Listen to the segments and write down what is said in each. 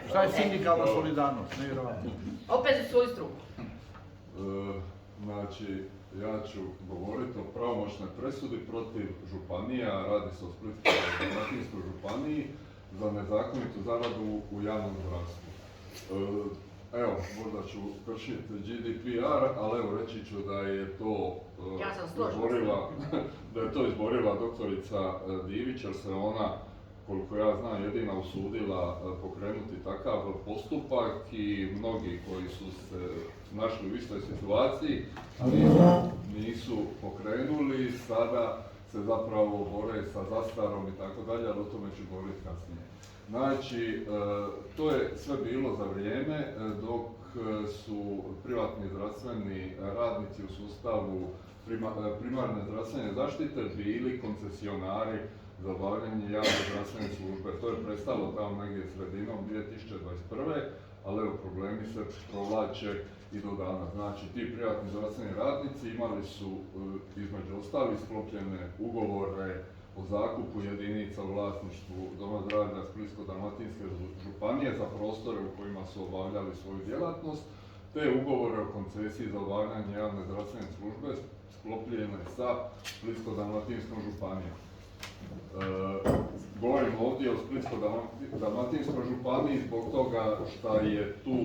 Šta je sindikalna solidarnost? Opet za svoju struku. Znači, ja ću govoriti o pravomoćnoj presudi protiv županija, radi se o Splitsko-dalmatinskoj županiji za nezakonitu zaradu u javnom zdravstvu. Evo, možda ću kršiti GDPR, ali evo reći ću da je to izborila doktorica Divić, jer se ona, koliko ja znam, jedina usudila pokrenuti takav postupak i mnogi koji su se našli u istoj situaciji nisu pokrenuli, sada se zapravo bore sa zastarom i tako dalje, ali o tome ću govoriti kasnije. Znači, to je sve bilo za vrijeme dok su privatni zdravstveni radnici u sustavu primarne zdravstvene zaštite bili koncesionari za obavljanje javne zdravstvene službe. To je prestalo tamo negdje sredinom 2021. ali evo problemi se provlače i do danas. Znači, ti privatni zdravstveni radnici imali su između ostalih sklopljene ugovore o zakupu jedinica u vlasništvu Doma zdravlja Splitsko-dalmatinske županije za prostore u kojima su obavljali svoju djelatnost, te ugovore o koncesiji za obavljanje javne zdravstvene službe sklopljene sa Splitsko-dalmatinskom županijom. Govorim ovdje o Splitsko-dalmatinskoj županiji zbog toga što je tu,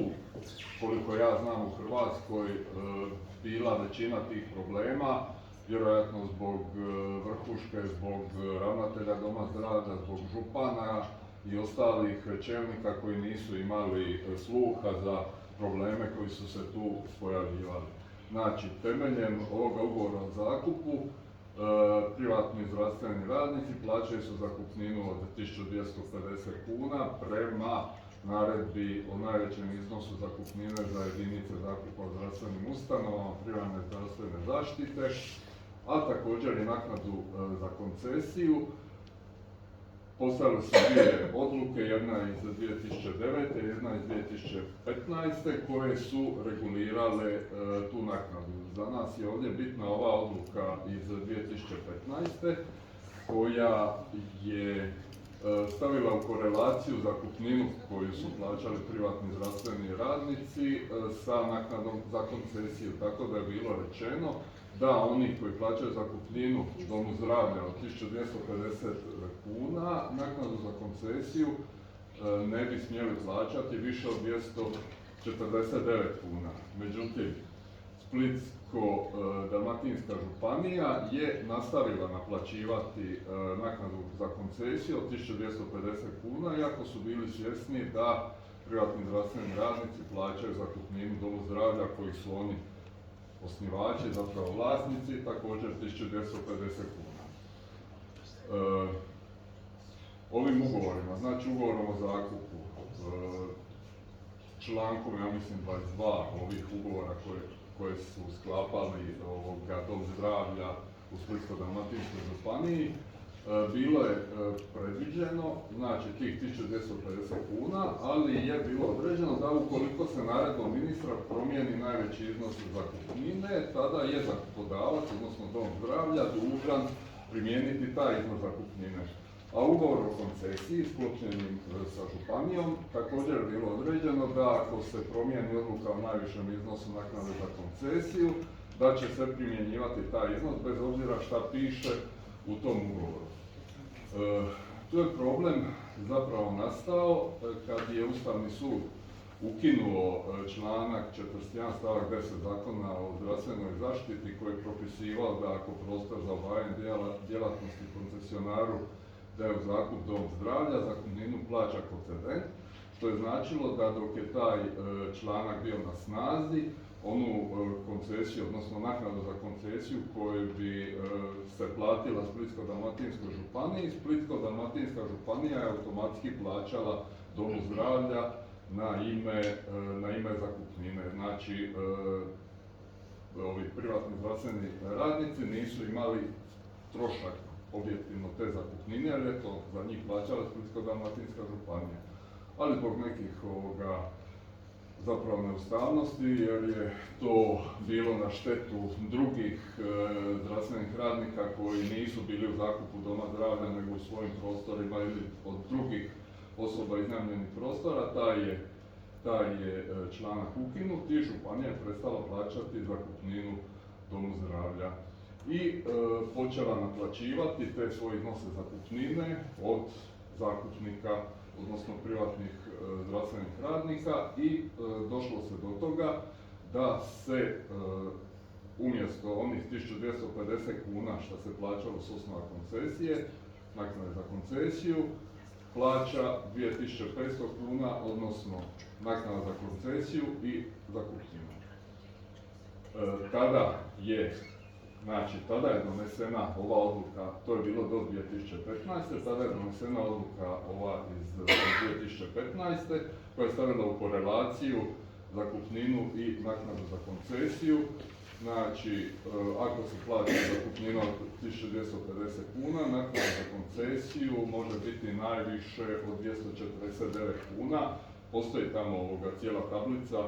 koliko ja znam, u Hrvatskoj bila većina tih problema, vjerojatno zbog vrhuške, zbog ravnatelja Doma zdravlja, zbog župana i ostalih čelnika koji nisu imali sluha za probleme koji su se tu pojavljivali. Znači, temeljem ovoga ugovora o zakupu, privatni zdravstveni radnici plaćaju su zakupninu od 1250 kuna prema naredbi o najvećem iznosu zakupnine za jedinice zakupa u zdravstvenim ustanovama privatne zdravstvene zaštite, a također i naknadu za koncesiju. Postavile su dvije odluke, jedna iz 2009. i jedna iz 2015. koje su regulirale tu naknadu. Za nas je ovdje bitna ova odluka iz 2015. koja je stavila u korelaciju zakupninu koju su plaćali privatni zdravstveni radnici sa naknadom za koncesiju. Tako da je bilo rečeno da oni koji plaćaju zakupninu Domu zdravlja od 1250 kuna, naknadu za koncesiju ne bi smjeli plaćati više od 249 kuna. Međutim, Splitsko-dalmatinska županija je nastavila naplaćivati naknadu za koncesiju od 1250 kuna, iako su bili svjesni da privatni zdravstveni radnici plaćaju zakupninu Domu zdravlja koji su oni osnivači, zapravo vlasnici, također 1250 kuna. Ovim ugovorima, znači ugovorom o zakupu, člankom, ja mislim 22 ovih ugovora koje su sklapali Dom zdravlja u Splitsko-dalmatinskoj županiji, bilo je predviđeno, znači tih 1250 kuna, ali je bilo određeno da ukoliko se naredbom ministra promijeni najveći iznos zakupnine, tada je zakupodavac, odnosno Dom zdravlja, dužan primijeniti taj iznos zakupnine. A ugovor o koncesiji sklopljenim sa županijom također je bilo određeno da ako se promijeni odluka o najvišem iznosu naknade za koncesiju, da će se primjenjivati taj iznos bez obzira šta piše u tom ugovoru. Tu je problem zapravo nastao kad je Ustavni sud ukinuo članak 41 stavak 10 Zakona o zdravstvenoj zaštiti koji je propisivao da ako prostor za obavljanje djelatnosti koncesionaru daje u zakup Dom zdravlja, zakupninu plaća koncedent, što je značilo da dok je taj članak bio na snazi, onu koncesiju, odnosno naknadu za koncesiju koju bi se platila Splitsko-dalmatinskoj županiji, Splitsko-dalmatinska županija je automatski plaćala Domu zdravlja na ime zakupnine. Znači, ovi privatni zdravstveni radnici nisu imali trošak objektivno te zakupnine, jer je to za njih plaćala Splitsko-dalmatinska županija. Ali zbog nekih zapravo neustavnosti, jer je to bilo na štetu drugih zdravstvenih radnika koji nisu bili u zakupu Doma zdravlja nego u svojim prostorima ili od drugih osoba iznajmljenih prostora, taj je članak ukinut i županija je prestala plaćati zakupninu domu zdravlja i počela naplaćivati te svoje iznose zakupnine od zakupnika, odnosno privatnih zdravstvenih radnika i došlo se do toga da se umjesto onih 1250 kuna što se plaćalo s osnova koncesije, naknade za koncesiju, plaća 2500 kuna, odnosno naknada za koncesiju i zakupninu. Tada je donesena ova odluka, to je bilo do 2015. Tada je donesena odluka ova iz 2015. koja je stavila u korelaciju zakupninu i naknadu za koncesiju. Znači, ako se plaća zakupnina od 1250 kuna, naknada za koncesiju može biti najviše od 249 kuna. Postoji tamo cijela tablica,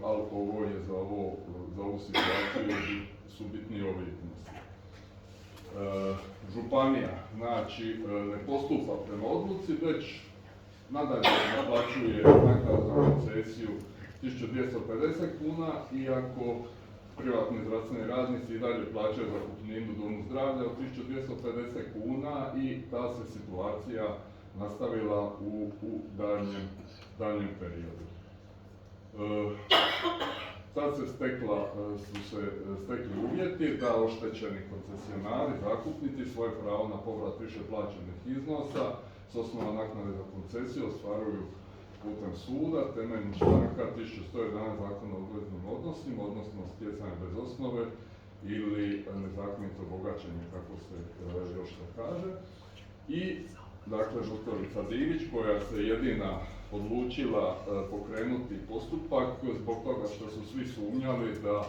ali ovo je za ovu situaciju su bitni ovi iznosi. Županija, znači, ne postupa prema odluci, već nadalje naplaćuje naknadu za koncesiju 1250 kuna, iako privatni zdravstveni radnici i dalje plaćaju zakupninu domu zdravlja od 1250 kuna i ta se situacija nastavila u daljnjem periodu. Tad su se stekli uvjeti da oštećeni koncesionari, zakupnici svoje pravo na povrat više plaćenih iznosa s osnova naknade za koncesiju ostvaruju putem suda temeljem članka 1111 Zakona o obveznim odnosima, odnosno stjecanje bez osnove ili nezakonito bogaćenje, kako se još to kaže. I, dakle, doktorica Divić, koja se jedina odlučila pokrenuti postupak zbog toga što su svi sumnjali da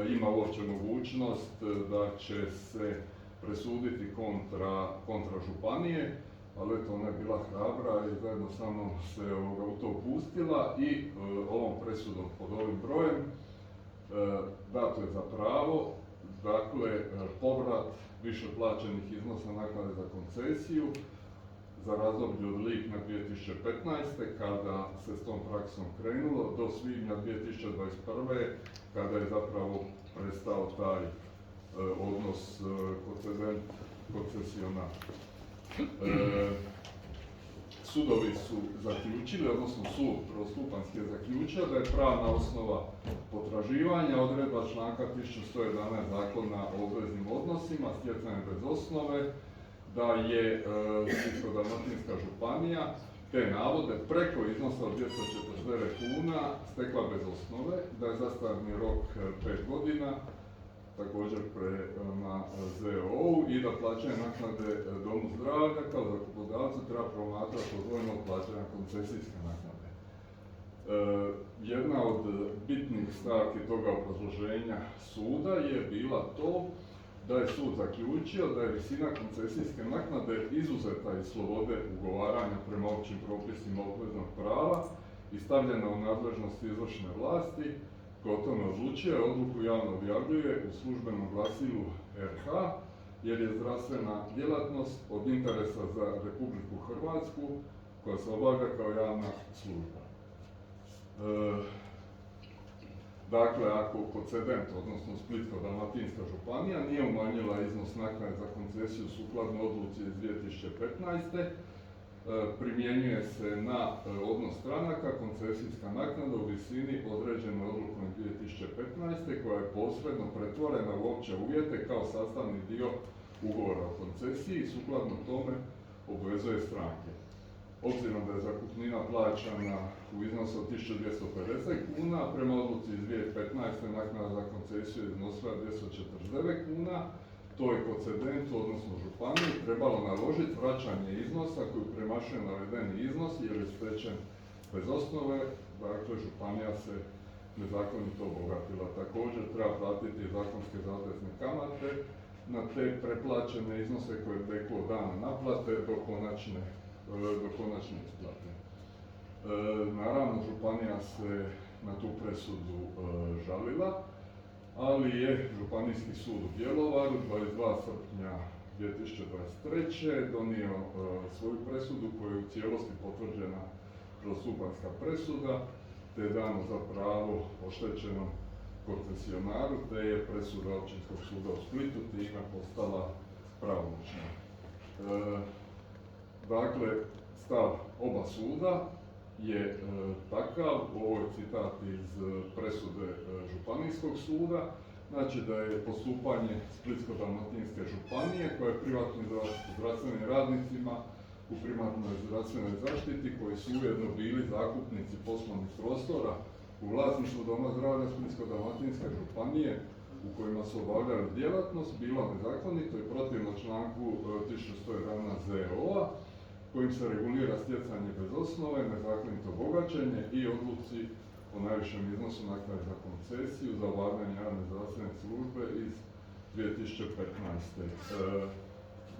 ima uopće mogućnost da će se presuditi kontra županije, ali eto, ona je bila hrabra i zajedno sa mnom se u to pustila i ovom presudom pod ovim brojem dato je za pravo, dakle, povrat više plaćenih iznosa naknade za koncesiju za razdoblje od lipnja 2015. kada se s tom praksom krenulo do svibnja 2021. kada je zapravo prestao taj odnos koncesionar. Sudovi su zaključili, odnosno sud prvostupanjski je zaključio da je pravna osnova potraživanja odredba članka 1111 Zakona o obveznim odnosima, stjecanje bez osnove, da je Splitsko-dalmatinska županija te navode preko iznosa od 249 kuna stekla bez osnove, da je zastarni rok 5 godina, također prema ZOO i da plaćanje naknade domu zdravlja kao zakupodavcu treba promatrati odvojeno od plaćanja koncesijske naknade. Jedna od bitnih stavki toga obrazloženja suda je bila to da je sud zaključio da je visina koncesijske naknade izuzeta iz slobode ugovaranja prema općim propisima obveznog prava i stavljena u nadležnost izvršne vlasti, koja o tome odlučuje, odluku javno objavljuje u službenom glasilu RH, jer je zdravstvena djelatnost od interesa za Republiku Hrvatsku, koja se obavlja kao javna služba. Dakle, ako koncedent, odnosno Splitsko-dalmatinska županija, nije umanjila iznos naknade za koncesiju sukladno odluci iz 2015. Primjenjuje se na odnos stranaka koncesijska naknada u visini određenoj odlukom 2015. koja je posredno pretvorena u opće uvjete kao sastavni dio ugovora o koncesiji i sukladno tome obvezuje stranke. Obzirom da je zakupnina plaćana u iznosu od 1250 kuna, prema odluci iz 2015. naknada za koncesiju iznosila 249 kuna, to je koncedentu, odnosno županiji, trebalo naložiti vraćanje iznosa koji premašuje navedeni iznos jer je stečen bez osnove, dakle županija se nezakonito obogatila. Također treba platiti zakonske zatezne kamate na te preplaćene iznose koje je teklo od dana naplate do konačne isplate. Naravno, županija se na tu presudu žalila, ali je Županijski sud u Bjelovaru 22. srpnja 2023. donio svoju presudu koja je u cijelosti potvrđena kroz stupanjska presuda, te je dano za pravo oštećenom koncesionaru, te je presuda Općinskog suda u Splitu time postala pravomoćna. Dakle, stav oba suda je takav, ovo je citat iz presude Županijskog suda, znači da je postupanje Splitsko-dalmatinske županije koja je privatnim zdravstvenim radnicima u primarnoj zdravstvenoj zaštiti koji su ujedno bili zakupnici poslovnih prostora u vlasništvu Doma zdravlja Splitsko-dalmatinske županije u kojima su obavljali djelatnost bila nezakonito i protivno članku 1111 ZOO-a kojim se regulira stjecanje bez osnove, nezakonito bogaćenje i odluci o najvišem iznosu naknade za koncesiju za obavljanje javne zdravstvene službe iz 2015.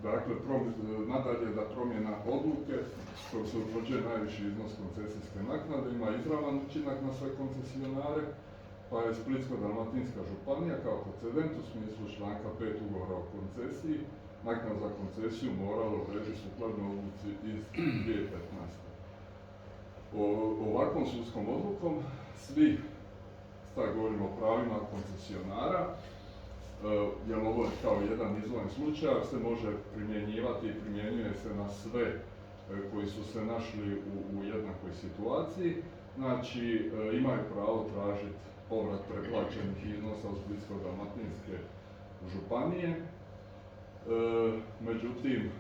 Dakle, nadalje da promjena odluke kojom se utvrđuje najviši iznos koncesijske naknade ima izravan učinak na sve koncesionare, pa je Splitsko-dalmatinska županija kao koncedent u smislu članka 5 ugovora o koncesiji naknadu za koncesiju moralo odrediti sukladno odluci iz 2015. Ovakvom sudskom odlukom svi, sad govorimo o pravima koncesionara, jer ovo je kao jedan izdvojen slučaj, se može primjenjivati i primjenjuje se na sve koji su se našli u jednakoj situaciji. Znači, imaju pravo tražiti povrat preplaćenih iznosa u Splitsko-dalmatinske županije. Međutim,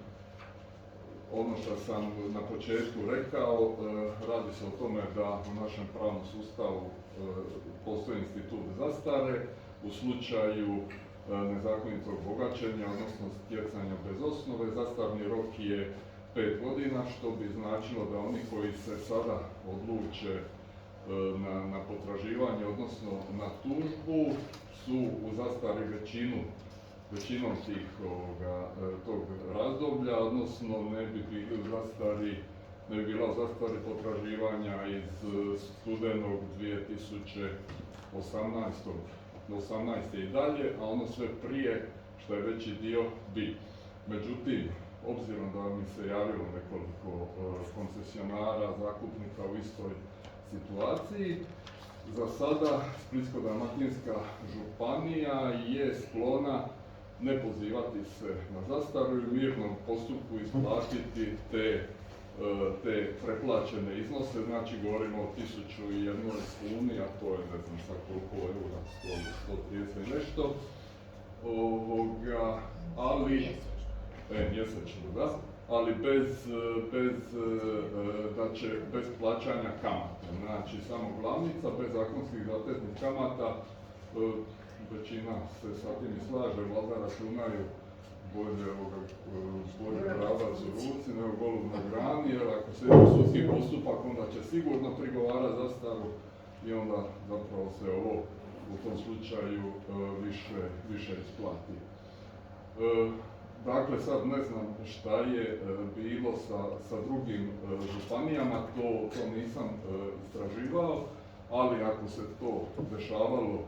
ono što sam na početku rekao, radi se o tome da u našem pravnom sustavu postoji institut zastare u slučaju nezakonitog bogaćenja, odnosno stjecanja bez osnove. Zastarni rok je 5 godina, što bi značilo da oni koji se sada odluče na potraživanje, odnosno na tužbu, su u zastari većinom tog razdoblja, odnosno ne bi bila u zastari potraživanja iz studenog 2018. i dalje, a ono sve prije što je veći dio bi. Međutim, obzirom da mi se javilo nekoliko koncesionara, zakupnika u istoj situaciji, za sada Splitsko-dalmatinska županija je sklona ne pozivati se na zastaru i u mirnom postupku isplatiti te preplaćene iznose, znači govorimo o 1001 kuni, a to je ne znam sad koliko eura, 130 i nešto, ali mjesečno, da, ali bez plaćanja kamata, znači samo glavnica, bez zakonskih zateznih kamata. Većina se sa tim i slaže, valjda računaju bolje pravac u ruci nego golub na grani, jer ako se ide u sudski postupak onda će sigurno prigovarati zastaru i onda zapravo se ovo u tom slučaju više isplati. Dakle, sad ne znam šta je bilo sa drugim županijama, to nisam istraživao, ali ako se to dešavalo u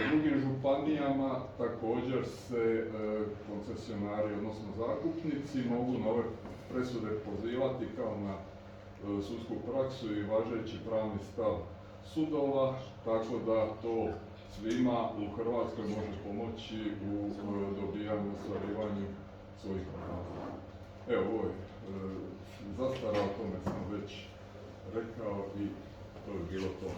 drugim županijama, također se koncesionari, odnosno zakupnici, mogu na ove presude pozivati kao na sudsku praksu i važeći pravni stav sudova, tako da to svima u Hrvatskoj može pomoći u dobijanju, ostvarivanju svojih prava. Evo, ovo je zastara, o tome sam već rekao i to je bilo to.